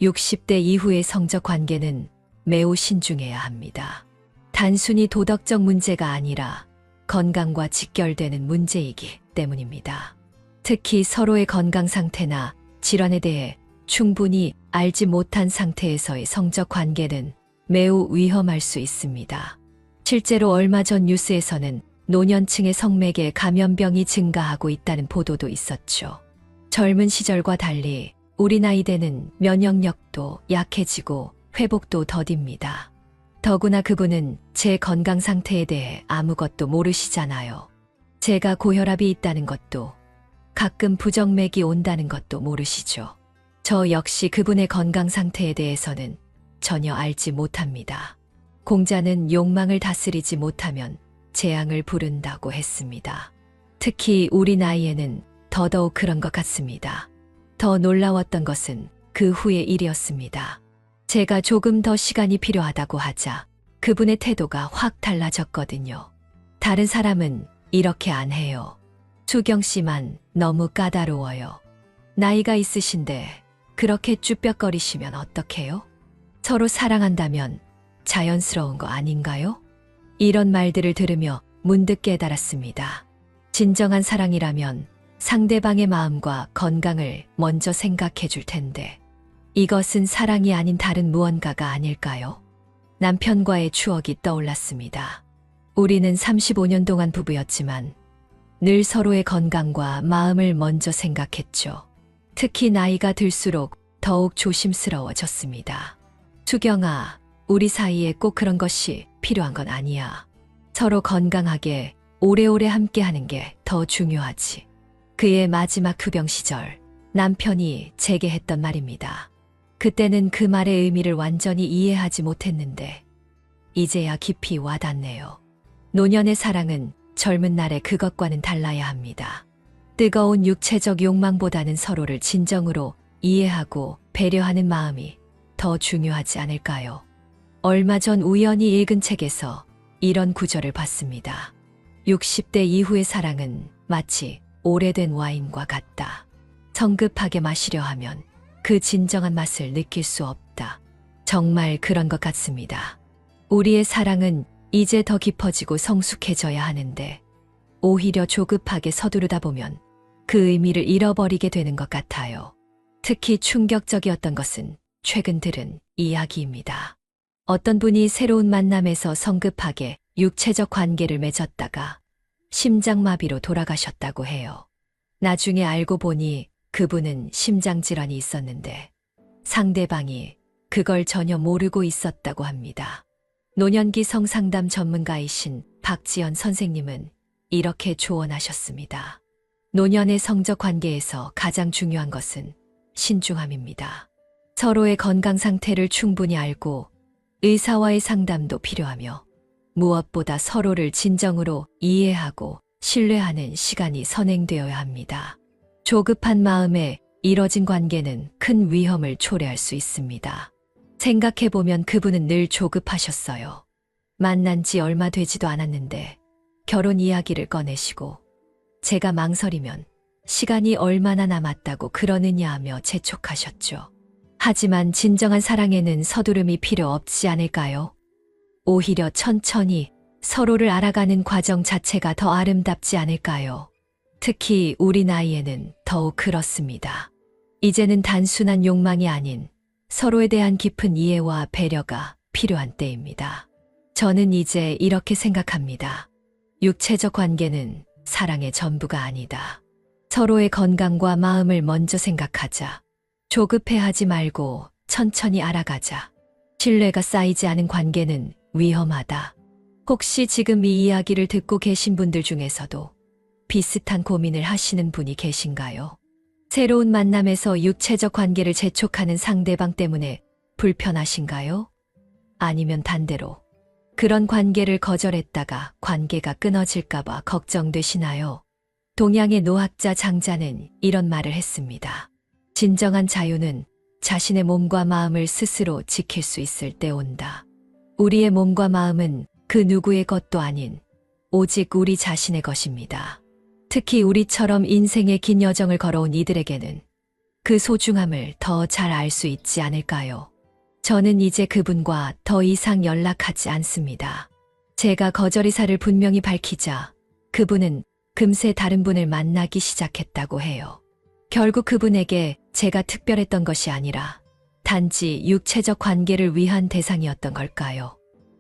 60대 이후의 성적 관계는 매우 신중해야 합니다. 단순히 도덕적 문제가 아니라 건강과 직결되는 문제이기 때문입니다. 특히 서로의 건강 상태나 질환에 대해 충분히 알지 못한 상태에서의 성적 관계는 매우 위험할 수 있습니다. 실제로 얼마 전 뉴스에서는 노년층의 성매개 감염병이 증가하고 있다는 보도도 있었죠. 젊은 시절과 달리 우리 나이대는 면역력도 약해지고 회복도 더딥니다. 더구나 그분은 제 건강 상태에 대해 아무것도 모르시잖아요. 제가 고혈압이 있다는 것도 가끔 부정맥이 온다는 것도 모르시죠. 저 역시 그분의 건강 상태에 대해서는 전혀 알지 못합니다. 공자는 욕망을 다스리지 못하면 재앙을 부른다고 했습니다. 특히 우리 나이에는 더더욱 그런 것 같습니다. 더 놀라웠던 것은 그 후의 일이었습니다. 제가 조금 더 시간이 필요하다고 하자 그분의 태도가 확 달라졌거든요. 다른 사람은 이렇게 안 해요. 수경 씨만 너무 까다로워요. 나이가 있으신데 그렇게 쭈뼛거리시면 어떡해요? 서로 사랑한다면 자연스러운 거 아닌가요? 이런 말들을 들으며 문득 깨달았습니다. 진정한 사랑이라면 상대방의 마음과 건강을 먼저 생각해 줄 텐데 이것은 사랑이 아닌 다른 무언가가 아닐까요? 남편과의 추억이 떠올랐습니다. 우리는 35년 동안 부부였지만 늘 서로의 건강과 마음을 먼저 생각했죠. 특히 나이가 들수록 더욱 조심스러워졌습니다. 수경아, 우리 사이에 꼭 그런 것이 필요한 건 아니야. 서로 건강하게 오래오래 함께하는 게 더 중요하지. 그의 마지막 투병 시절 남편이 제게 했던 말입니다. 그때는 그 말의 의미를 완전히 이해하지 못했는데 이제야 깊이 와닿네요. 노년의 사랑은 젊은 날의 그것과는 달라야 합니다. 뜨거운 육체적 욕망보다는 서로를 진정으로 이해하고 배려하는 마음이 더 중요하지 않을까요? 얼마 전 우연히 읽은 책에서 이런 구절을 봤습니다. 60대 이후의 사랑은 마치 오래된 와인과 같다. 성급하게 마시려 하면 그 진정한 맛을 느낄 수 없다. 정말 그런 것 같습니다. 우리의 사랑은 이제 더 깊어지고 성숙해져야 하는데 오히려 조급하게 서두르다 보면 그 의미를 잃어버리게 되는 것 같아요. 특히 충격적이었던 것은 최근 들은 이야기입니다. 어떤 분이 새로운 만남에서 성급하게 육체적 관계를 맺었다가 심장마비로 돌아가셨다고 해요. 나중에 알고 보니 그분은 심장질환이 있었는데 상대방이 그걸 전혀 모르고 있었다고 합니다. 노년기 성상담 전문가이신 박지연 선생님은 이렇게 조언하셨습니다. 노년의 성적 관계에서 가장 중요한 것은 신중함입니다. 서로의 건강 상태를 충분히 알고 의사와의 상담도 필요하며 무엇보다 서로를 진정으로 이해하고 신뢰하는 시간이 선행되어야 합니다. 조급한 마음에 이뤄진 관계는 큰 위험을 초래할 수 있습니다. 생각해보면 그분은 늘 조급하셨어요. 만난 지 얼마 되지도 않았는데 결혼 이야기를 꺼내시고 제가 망설이면 시간이 얼마나 남았다고 그러느냐 하며 재촉하셨죠. 하지만 진정한 사랑에는 서두름이 필요 없지 않을까요? 오히려 천천히 서로를 알아가는 과정 자체가 더 아름답지 않을까요? 특히 우리 나이에는 더욱 그렇습니다. 이제는 단순한 욕망이 아닌 서로에 대한 깊은 이해와 배려가 필요한 때입니다. 저는 이제 이렇게 생각합니다. 육체적 관계는 사랑의 전부가 아니다. 서로의 건강과 마음을 먼저 생각하자. 조급해하지 말고 천천히 알아가자. 신뢰가 쌓이지 않은 관계는 위험하다. 혹시 지금 이 이야기를 듣고 계신 분들 중에서도 비슷한 고민을 하시는 분이 계신가요? 새로운 만남에서 육체적 관계를 재촉하는 상대방 때문에 불편하신가요? 아니면 반대로 그런 관계를 거절했다가 관계가 끊어질까봐 걱정되시나요? 동양의 노학자 장자는 이런 말을 했습니다. 진정한 자유는 자신의 몸과 마음을 스스로 지킬 수 있을 때 온다. 우리의 몸과 마음은 그 누구의 것도 아닌 오직 우리 자신의 것입니다. 특히 우리처럼 인생의 긴 여정을 걸어온 이들에게는 그 소중함을 더 잘 알 수 있지 않을까요? 저는 이제 그분과 더 이상 연락하지 않습니다. 제가 거절 의사를 분명히 밝히자 그분은 금세 다른 분을 만나기 시작했다고 해요. 결국 그분에게 제가 특별했던 것이 아니라 단지 육체적 관계를 위한 대상이었던 걸까요?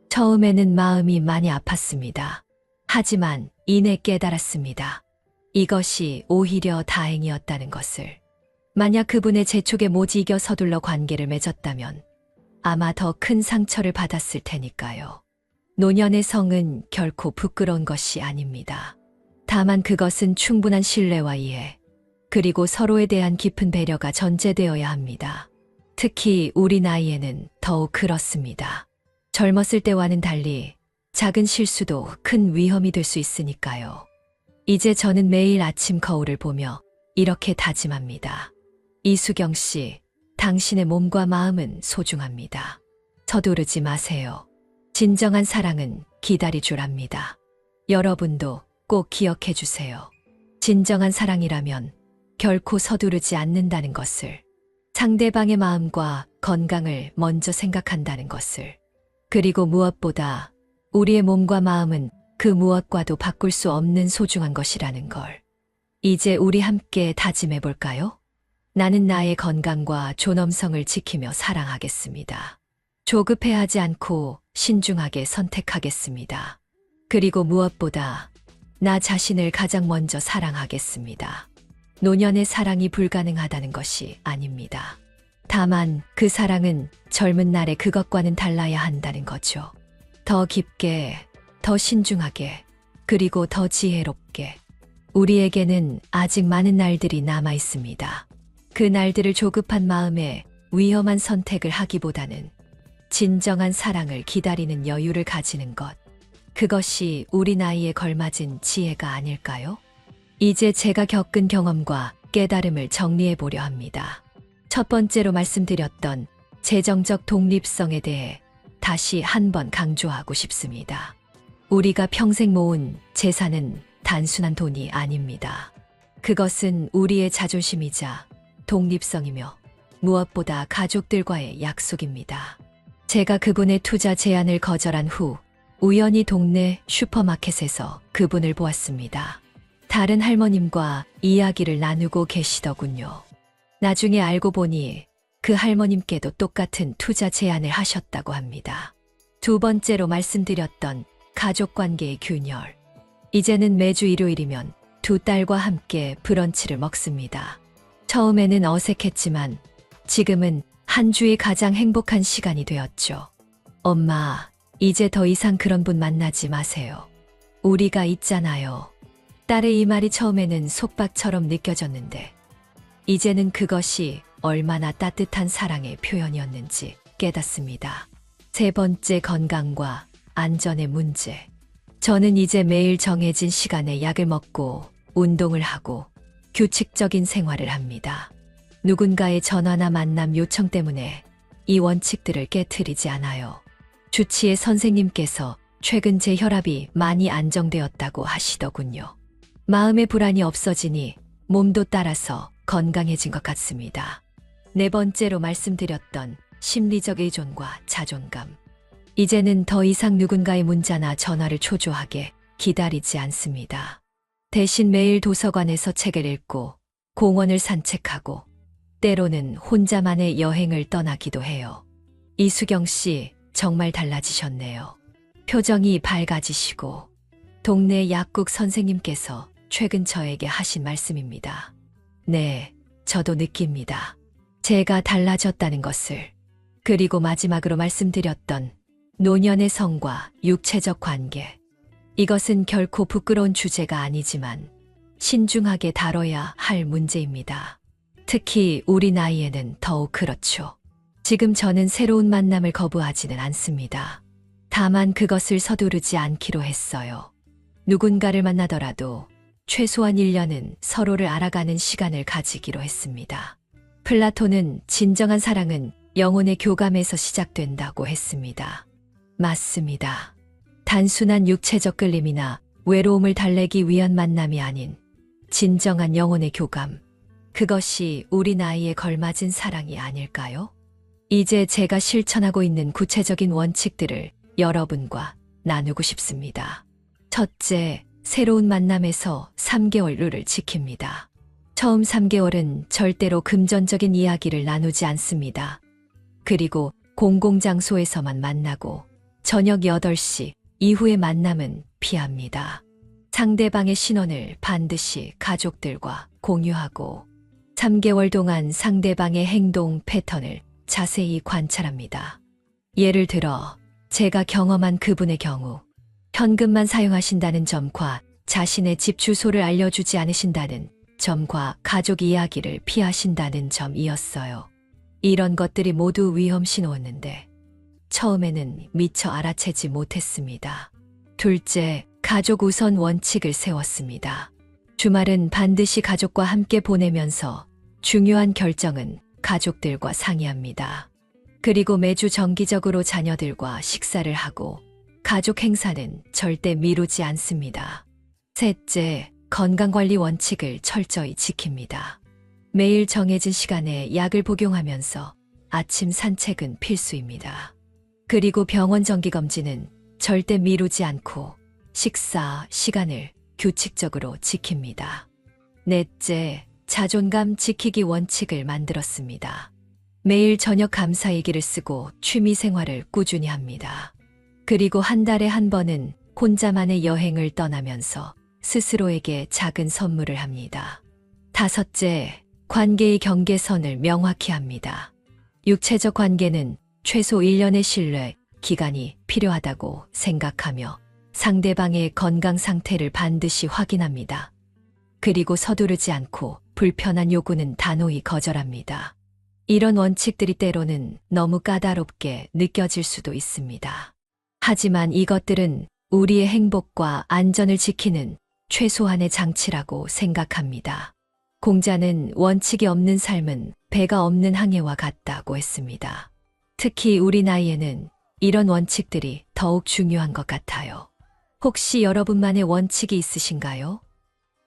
처음에는 마음이 많이 아팠습니다. 하지만 이내 깨달았습니다. 이것이 오히려 다행이었다는 것을. 만약 그분의 재촉에 못 이겨 서둘러 관계를 맺었다면 아마 더 큰 상처를 받았을 테니까요. 노년의 성은 결코 부끄러운 것이 아닙니다. 다만 그것은 충분한 신뢰와 이해, 그리고 서로에 대한 깊은 배려가 전제되어야 합니다. 특히 우리 나이에는 더욱 그렇습니다. 젊었을 때와는 달리 작은 실수도 큰 위험이 될 수 있으니까요. 이제 저는 매일 아침 거울을 보며 이렇게 다짐합니다. 이수경 씨, 당신의 몸과 마음은 소중합니다. 서두르지 마세요. 진정한 사랑은 기다릴 줄 압니다. 여러분도 꼭 기억해 주세요. 진정한 사랑이라면 결코 서두르지 않는다는 것을, 상대방의 마음과 건강을 먼저 생각한다는 것을, 그리고 무엇보다 우리의 몸과 마음은 그 무엇과도 바꿀 수 없는 소중한 것이라는 걸. 이제 우리 함께 다짐해 볼까요? 나는 나의 건강과 존엄성을 지키며 사랑하겠습니다. 조급해하지 않고 신중하게 선택하겠습니다. 그리고 무엇보다 나 자신을 가장 먼저 사랑하겠습니다. 노년의 사랑이 불가능하다는 것이 아닙니다. 다만 그 사랑은 젊은 날의 그것과는 달라야 한다는 거죠. 더 깊게, 더 신중하게, 그리고 더 지혜롭게. 우리에게는 아직 많은 날들이 남아 있습니다. 그 날들을 조급한 마음에 위험한 선택을 하기보다는 진정한 사랑을 기다리는 여유를 가지는 것. 그것이 우리 나이에 걸맞은 지혜가 아닐까요? 이제 제가 겪은 경험과 깨달음을 정리해 보려 합니다. 첫 번째로 말씀드렸던 재정적 독립성에 대해 다시 한번 강조하고 싶습니다. 우리가 평생 모은 재산은 단순한 돈이 아닙니다. 그것은 우리의 자존심이자 독립성이며 무엇보다 가족들과의 약속입니다. 제가 그분의 투자 제안을 거절한 후 우연히 동네 슈퍼마켓에서 그분을 보았습니다. 다른 할머님과 이야기를 나누고 계시더군요. 나중에 알고 보니 그 할머님께도 똑같은 투자 제안을 하셨다고 합니다. 두 번째로 말씀드렸던 가족관계의 균열. 이제는 매주 일요일이면 두 딸과 함께 브런치를 먹습니다. 처음에는 어색했지만 지금은 한 주의 가장 행복한 시간이 되었죠. 엄마, 이제 더 이상 그런 분 만나지 마세요. 우리가 있잖아요. 딸의 이 말이 처음에는 속박처럼 느껴졌는데 이제는 그것이 얼마나 따뜻한 사랑의 표현이었는지 깨닫습니다. 세 번째, 건강과 안전의 문제. 저는 이제 매일 정해진 시간에 약을 먹고 운동을 하고 규칙적인 생활을 합니다. 누군가의 전화나 만남 요청 때문에 이 원칙들을 깨트리지 않아요. 주치의 선생님께서 최근 제 혈압이 많이 안정되었다고 하시더군요. 마음의 불안이 없어지니 몸도 따라서 건강해진 것 같습니다. 네 번째로 말씀드렸던 심리적 의존과 자존감. 이제는 더 이상 누군가의 문자나 전화를 초조하게 기다리지 않습니다. 대신 매일 도서관에서 책을 읽고 공원을 산책하고 때로는 혼자만의 여행을 떠나기도 해요. 이수경 씨, 정말 달라지셨네요. 표정이 밝아지시고. 동네 약국 선생님께서 최근 저에게 하신 말씀입니다. 네, 저도 느낍니다. 제가 달라졌다는 것을. 그리고 마지막으로 말씀드렸던 노년의 성과 육체적 관계. 이것은 결코 부끄러운 주제가 아니지만 신중하게 다뤄야 할 문제입니다. 특히 우리 나이에는 더욱 그렇죠. 지금 저는 새로운 만남을 거부하지는 않습니다. 다만 그것을 서두르지 않기로 했어요. 누군가를 만나더라도 최소한 1년은 서로를 알아가는 시간을 가지기로 했습니다. 플라톤은 진정한 사랑은 영혼의 교감에서 시작된다고 했습니다. 맞습니다. 단순한 육체적 끌림이나 외로움을 달래기 위한 만남이 아닌 진정한 영혼의 교감. 그것이 우리 나이에 걸맞은 사랑이 아닐까요? 이제 제가 실천하고 있는 구체적인 원칙들을 여러분과 나누고 싶습니다. 첫째, 새로운 만남에서 3개월 룰을 지킵니다. 처음 3개월은 절대로 금전적인 이야기를 나누지 않습니다. 그리고 공공장소에서만 만나고 저녁 8시 이후의 만남은 피합니다. 상대방의 신원을 반드시 가족들과 공유하고 3개월 동안 상대방의 행동 패턴을 자세히 관찰합니다. 예를 들어 제가 경험한 그분의 경우 현금만 사용하신다는 점과 자신의 집 주소를 알려주지 않으신다는 점과 가족 이야기를 피하신다는 점이었어요. 이런 것들이 모두 위험 신호였는데 처음에는 미처 알아채지 못했습니다. 둘째, 가족 우선 원칙을 세웠습니다. 주말은 반드시 가족과 함께 보내면서 중요한 결정은 가족들과 상의합니다. 그리고 매주 정기적으로 자녀들과 식사를 하고 가족 행사는 절대 미루지 않습니다. 셋째, 건강관리 원칙을 철저히 지킵니다. 매일 정해진 시간에 약을 복용하면서 아침 산책은 필수입니다. 그리고 병원 정기검진은 절대 미루지 않고 식사 시간을 규칙적으로 지킵니다. 넷째, 자존감 지키기 원칙을 만들었습니다. 매일 저녁 감사일기를 쓰고 취미 생활을 꾸준히 합니다. 그리고 한 달에 한 번은 혼자만의 여행을 떠나면서 스스로에게 작은 선물을 합니다. 다섯째, 관계의 경계선을 명확히 합니다. 육체적 관계는 최소 1년의 신뢰 기간이 필요하다고 생각하며 상대방의 건강 상태를 반드시 확인합니다. 그리고 서두르지 않고 불편한 요구는 단호히 거절합니다. 이런 원칙들이 때로는 너무 까다롭게 느껴질 수도 있습니다. 하지만 이것들은 우리의 행복과 안전을 지키는 최소한의 장치라고 생각합니다. 공자는 원칙이 없는 삶은 배가 없는 항해와 같다고 했습니다. 특히 우리 나이에는 이런 원칙들이 더욱 중요한 것 같아요. 혹시 여러분만의 원칙이 있으신가요?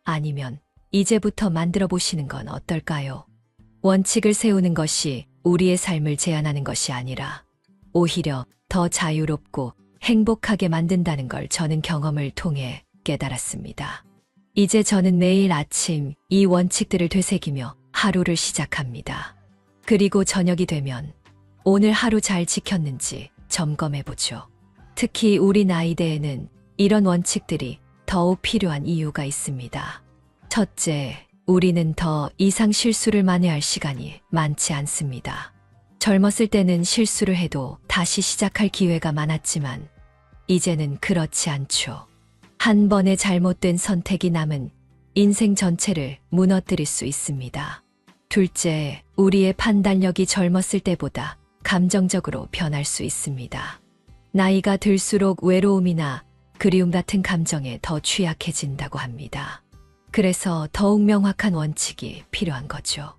아니면 이제부터 만들어 보시는 건 어떨까요? 원칙을 세우는 것이 우리의 삶을 제한하는 것이 아니라 오히려 더 자유롭고 행복하게 만든다는 걸 저는 경험을 통해 깨달았습니다. 이제 저는 매일 아침 이 원칙들을 되새기며 하루를 시작합니다. 그리고 저녁이 되면 오늘 하루 잘 지켰는지 점검해보죠. 특히 우리 나이대에는 이런 원칙들이 더욱 필요한 이유가 있습니다. 첫째, 우리는 더 이상 실수를 만회할 시간이 많지 않습니다. 젊었을 때는 실수를 해도 다시 시작할 기회가 많았지만 이제는 그렇지 않죠. 한 번의 잘못된 선택이 남은 인생 전체를 무너뜨릴 수 있습니다. 둘째, 우리의 판단력이 젊었을 때보다 감정적으로 변할 수 있습니다. 나이가 들수록 외로움이나 그리움 같은 감정에 더 취약해진다고 합니다. 그래서 더욱 명확한 원칙이 필요한 거죠.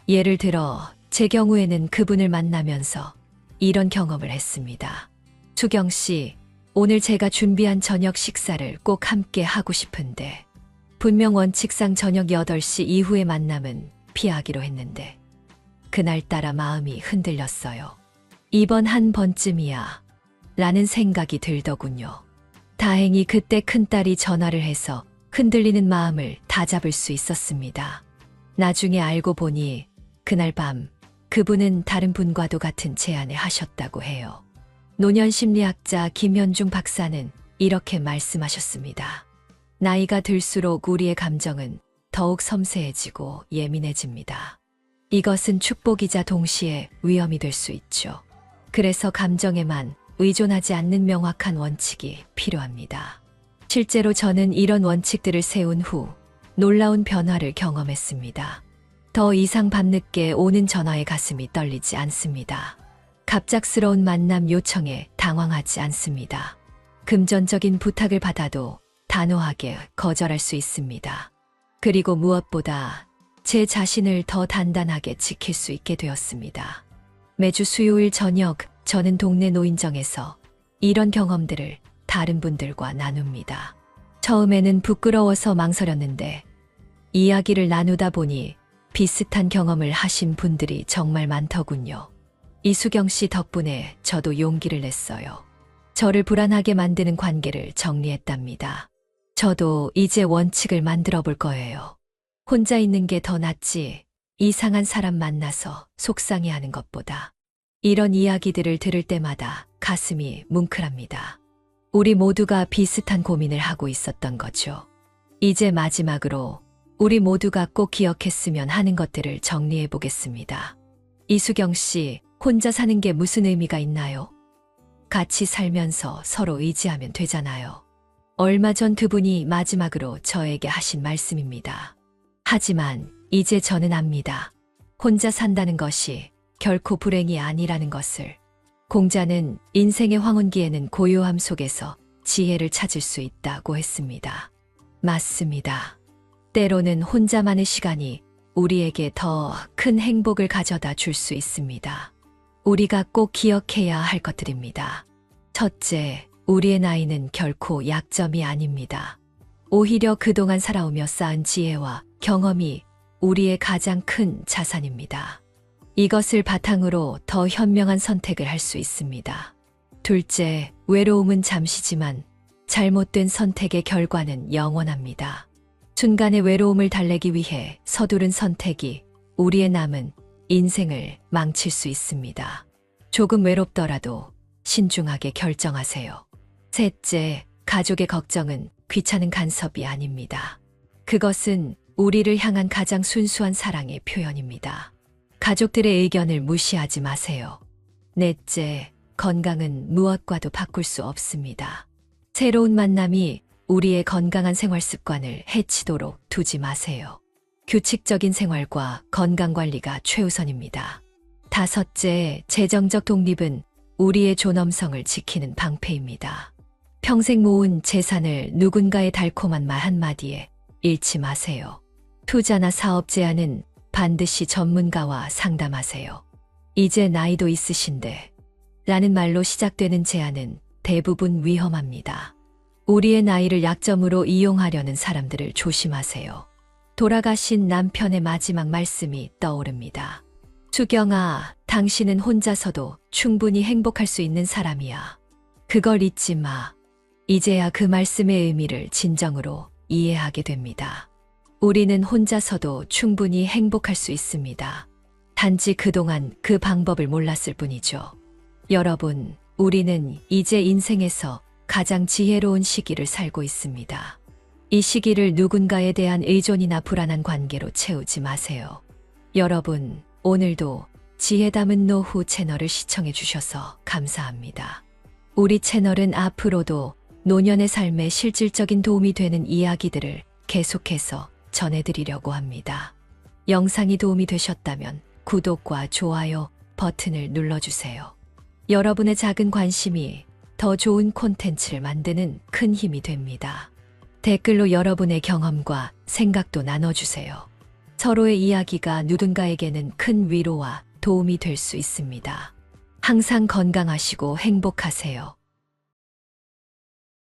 예를 들어 제 경우에는 그분을 만나면서 이런 경험을 했습니다. 수경 씨, 오늘 제가 준비한 저녁 식사를 꼭 함께 하고 싶은데 분명 원칙상 저녁 8시 이후의 만남은 피하기로 했는데 그날따라 마음이 흔들렸어요. 이번 한 번쯤이야 라는 생각이 들더군요. 다행히 그때 큰딸이 전화를 해서 흔들리는 마음을 다잡을 수 있었습니다. 나중에 알고 보니 그날 밤 그분은 다른 분과도 같은 제안을 하셨다고 해요. 노년심리학자 김현중 박사는 이렇게 말씀하셨습니다. 나이가 들수록 우리의 감정은 더욱 섬세해지고 예민해집니다. 이것은 축복이자 동시에 위험이 될 수 있죠. 그래서 감정에만 의존하지 않는 명확한 원칙이 필요합니다. 실제로 저는 이런 원칙들을 세운 후 놀라운 변화를 경험했습니다. 더 이상 밤늦게 오는 전화에 가슴이 떨리지 않습니다. 갑작스러운 만남 요청에 당황하지 않습니다. 금전적인 부탁을 받아도 단호하게 거절할 수 있습니다. 그리고 무엇보다 제 자신을 더 단단하게 지킬 수 있게 되었습니다. 매주 수요일 저녁 저는 동네 노인정에서 이런 경험들을 다른 분들과 나눕니다. 처음에는 부끄러워서 망설였는데 이야기를 나누다 보니 비슷한 경험을 하신 분들이 정말 많더군요. 이수경 씨 덕분에 저도 용기를 냈어요. 저를 불안하게 만드는 관계를 정리했답니다. 저도 이제 원칙을 만들어 볼 거예요. 혼자 있는 게 더 낫지 이상한 사람 만나서 속상해하는 것보다. 이런 이야기들을 들을 때마다 가슴이 뭉클합니다. 우리 모두가 비슷한 고민을 하고 있었던 거죠. 이제 마지막으로 우리 모두가 꼭 기억했으면 하는 것들을 정리해 보겠습니다. 이수경 씨, 혼자 사는 게 무슨 의미가 있나요? 같이 살면서 서로 의지하면 되잖아요. 얼마 전 그분이 마지막으로 저에게 하신 말씀입니다. 하지만 이제 저는 압니다. 혼자 산다는 것이 결코 불행이 아니라는 것을. 공자는 인생의 황혼기에는 고요함 속에서 지혜를 찾을 수 있다고 했습니다. 맞습니다. 때로는 혼자만의 시간이 우리에게 더 큰 행복을 가져다 줄 수 있습니다. 우리가 꼭 기억해야 할 것들입니다. 첫째, 우리의 나이는 결코 약점이 아닙니다. 오히려 그동안 살아오며 쌓은 지혜와 경험이 우리의 가장 큰 자산입니다. 이것을 바탕으로 더 현명한 선택을 할 수 있습니다. 둘째, 외로움은 잠시지만 잘못된 선택의 결과는 영원합니다. 순간의 외로움을 달래기 위해 서두른 선택이 우리의 남은 인생을 망칠 수 있습니다. 조금 외롭더라도 신중하게 결정하세요. 셋째, 가족의 걱정은 귀찮은 간섭이 아닙니다. 그것은 우리를 향한 가장 순수한 사랑의 표현입니다. 가족들의 의견을 무시하지 마세요. 넷째, 건강은 무엇과도 바꿀 수 없습니다. 새로운 만남이 우리의 건강한 생활 습관을 해치도록 두지 마세요. 규칙적인 생활과 건강관리가 최우선입니다. 다섯째, 재정적 독립은 우리의 존엄성을 지키는 방패입니다. 평생 모은 재산을 누군가의 달콤한 말 한마디에 잃지 마세요. 투자나 사업 제안은 반드시 전문가와 상담하세요. 이제 나이도 있으신데 라는 말로 시작되는 제안은 대부분 위험합니다. 우리의 나이를 약점으로 이용하려는 사람들을 조심하세요. 돌아가신 남편의 마지막 말씀이 떠오릅니다. 수경아, 당신은 혼자서도 충분히 행복할 수 있는 사람이야. 그걸 잊지 마. 이제야 그 말씀의 의미를 진정으로 이해하게 됩니다. 우리는 혼자서도 충분히 행복할 수 있습니다. 단지 그동안 그 방법을 몰랐을 뿐이죠. 여러분, 우리는 이제 인생에서 가장 지혜로운 시기를 살고 있습니다. 이 시기를 누군가에 대한 의존이나 불안한 관계로 채우지 마세요. 여러분, 오늘도 지혜 담은 노후 채널을 시청해 주셔서 감사합니다. 우리 채널은 앞으로도 노년의 삶에 실질적인 도움이 되는 이야기들을 계속해서 전해드리려고 합니다. 영상이 도움이 되셨다면 구독과 좋아요 버튼을 눌러주세요. 여러분의 작은 관심이 더 좋은 콘텐츠를 만드는 큰 힘이 됩니다. 댓글로 여러분의 경험과 생각도 나눠주세요. 서로의 이야기가 누군가에게는 큰 위로와 도움이 될 수 있습니다. 항상 건강하시고 행복하세요.